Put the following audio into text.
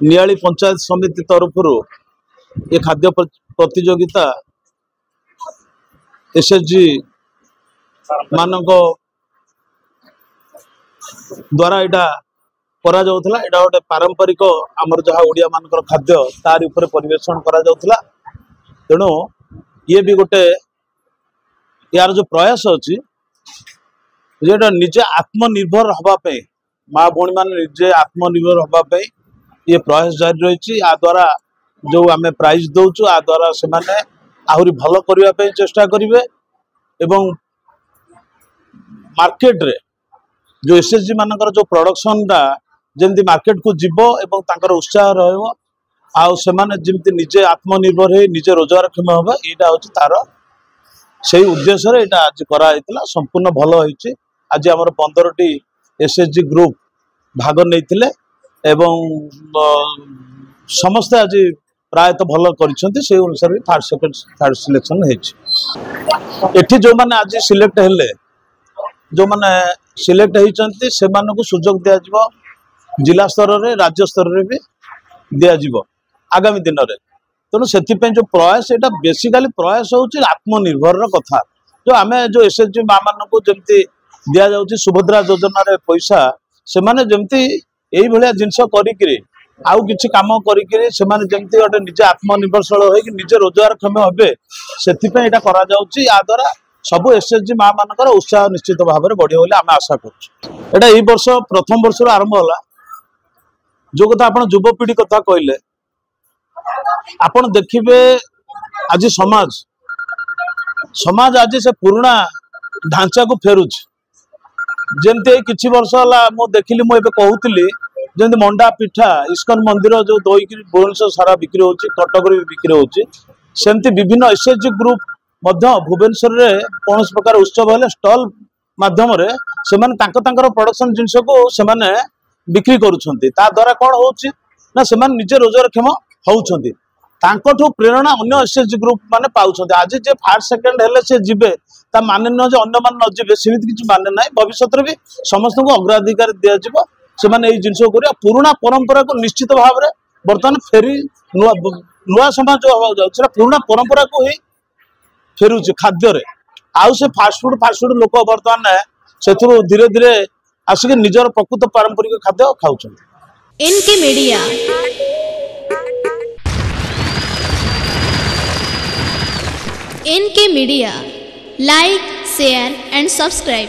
नियाली पंचायत समिति तरफ ये खाद्य प्रतियोगिता एसएचजी मानक द्वारा यहाँ करा जाउथला। एटा गोटे पारंपरिक आमर जहाँ ओडिया मानकर खाद्य तार ऊपर परिवेषण करा जाउथला। तेणु ये भी गोटे यार जो प्रयास अच्छी जेटा निजे आत्मनिर्भर हवापे माँ भौणी मान निजे आत्मनिर्भर हवापे ये प्रयास जारी रही। आ द्वारा जो आम प्राइज दौचु आ द्वारा से माने आहरी भल करने चेष्टा करेंगे एवं मार्केट रे जो एसएचजी मानकर जो प्रोडक्शन टा जमती मार्केट को जीव एवं तांकर उत्साह रहिबो आउ से माने जमती निजे आत्मनिर्भर है निजे रोजगारक्षम होगा यहाँ हूँ तार से उद्देश्य रे एटा आज करा हितला। संपूर्ण भल होइछि। आज आमर 15टी एसएचजी ग्रुप भाग नैथिले एवं समस्ते आज प्रायतः भल करिसेंति से अनुसार फर्स्ट सेकंड थर्ड सिलेक्शन होइछि। एठी जो माने आज सिलेक्ट हेले जो माने सिलेक्ट होइचंती से मानको सुजोग दिया जिवो जिला स्तर रे राज्य स्तर रे भी दिया जिवो आगामी दिन रे। तेणु से जो प्रयास यहाँ बेसिकाली प्रयास हूँ आत्मनिर्भर कथा जो आम जो एसएचजी माँ मान को जमी दि जाऊँगी सुभद्रा योजना रे पैसा से माने जमती यही भाया जिनस करी आउ किछि काम करी से माने जमती गोटे निजे आत्मनिर्भरशील हो निजे रोजगारक्षम हे से करा जाउछि। या द्वारा सब एसएचजी माँ मानकर उत्साह निश्चित भाव में बढ़िया बोली आम आशा करा यही वर्ष प्रथम वर्ष आरंभ होला। जो कथा आप युवपीढ़ी कथा कहले आपण देखिए आज समाज समाज आज से पुराना ढांचा को फेरुच जमती किछि वर्ष है मु देखिली मुझे कहूली जमी मंडा पिठा इस्कन मंदिर जो दईक भुवनेश्वर सारा बिक्री होची कटक भी बिक्री होची सेमती विभिन्न एसएचजी ग्रुप भुवनेश्वर रे कौन प्रकार उत्सव हेले स्टॉल माध्यम से प्रोडक्शन जिनस को से बिक्री करुछंती ता द्वारा कौन होची ना से निजे रोजगारक्षम होउछंती तांकठू प्रेरणा अन्य एसएचजी ग्रुप माने पाउछंती। आज जे फर्स्ट सेकंड हेले से जिबे ता माने न जे अन्य मान न जिबे सेमिति किछि माने नाही। भविष्य रे भी समस्त को अग्राधिकार दिया जिवो से माने एई जिंसो करिया पुराना परंपरा को निश्चित भाव रे वर्तमान फेरी नुआ समाज जो हवा जाउछ पुराना परंपरा को ही फेरुछ खाद्य रे आउ से फास्ट फूड लोक वर्तमान सेथु धीरे धीरे आसिक निजर प्रकृत पारंपरिक खाद्य खाउछंती। एनके media like share and subscribe.